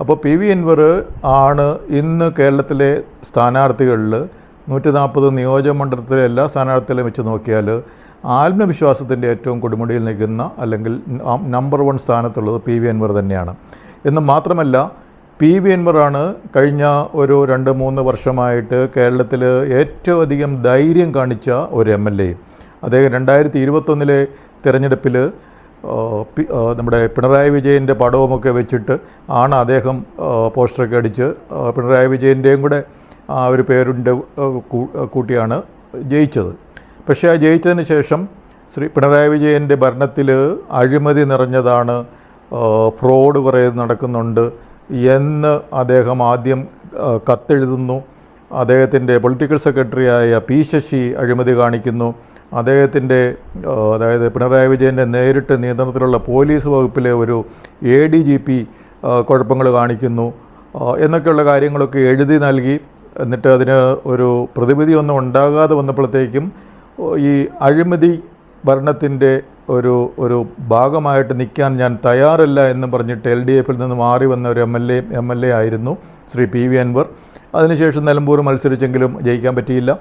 അപ്പോൾ P V Anwar ആണ് ഇന്ന് കേരളത്തിലെ സ്ഥാനാർത്ഥികളിൽ 140 നിയോജകമണ്ഡലത്തിലെ എല്ലാ സ്ഥാനാർത്ഥികളെയും വെച്ച് നോക്കിയാൽ ആത്മവിശ്വാസത്തിൻ്റെ ഏറ്റവും കൊടുമുടിയിൽ നിൽക്കുന്ന അല്ലെങ്കിൽ നമ്പർ 1 സ്ഥാനത്തുള്ളത് പി വി അൻവർ തന്നെയാണ്. എന്ന് മാത്രമല്ല പി വി അൻവറാണ് കഴിഞ്ഞ ഒരു 2-3 വർഷമായിട്ട് കേരളത്തിൽ ഏറ്റവും അധികം ധൈര്യം കാണിച്ച ഒരു MLA. അദ്ദേഹം 2021 തിരഞ്ഞെടുപ്പിൽ നമ്മുടെ പിണറായി വിജയൻ്റെ പടവുമൊക്കെ വെച്ചിട്ട് ആണ് അദ്ദേഹം പോസ്റ്ററൊക്കെ അടിച്ച് പിണറായി വിജയൻ്റെയും കൂടെ ഒരു പേരിൻ്റെ കൂട്ടിയാണ് ജയിച്ചത്. പക്ഷേ ആ ജയിച്ചതിന് ശേഷം പിണറായി വിജയൻ്റെ ഭരണത്തിൽ അഴിമതി നിറഞ്ഞതാണ്, ഫ്രോഡ് കുറേ നടക്കുന്നുണ്ട് എന്ന് അദ്ദേഹം ആദ്യം കത്തെഴുതുന്നു. അദ്ദേഹത്തിൻ്റെ പൊളിറ്റിക്കൽ സെക്രട്ടറിയായ പി ശശി അഴിമതി കാണിക്കുന്നു. അദ്ദേഹത്തിൻ്റെ അതായത് പിണറായി വിജയൻ്റെ നേരിട്ട് നിയന്ത്രണത്തിലുള്ള പോലീസ് വകുപ്പിലെ ഒരു ADGP കുഴപ്പങ്ങൾ കാണിക്കുന്നു എന്നൊക്കെയുള്ള കാര്യങ്ങളൊക്കെ എഴുതി നൽകി. എന്നിട്ട് അതിന് ഒരു പ്രതിവിധി ഒന്നും ഉണ്ടാകാതെ വന്നപ്പോഴത്തേക്കും ഈ അഴിമതി ഭരണത്തിൻ്റെ ഒരു ഭാഗമായിട്ട് നിൽക്കാൻ ഞാൻ തയ്യാറല്ല എന്ന് പറഞ്ഞിട്ട് LDFിൽ നിന്ന് മാറി വന്ന ഒരു MLA ആയിരുന്നു ശ്രീ പി വി അൻവർ. അതിനുശേഷം നിലമ്പൂർ മത്സരിച്ചെങ്കിലും ജയിക്കാൻ പറ്റിയില്ല.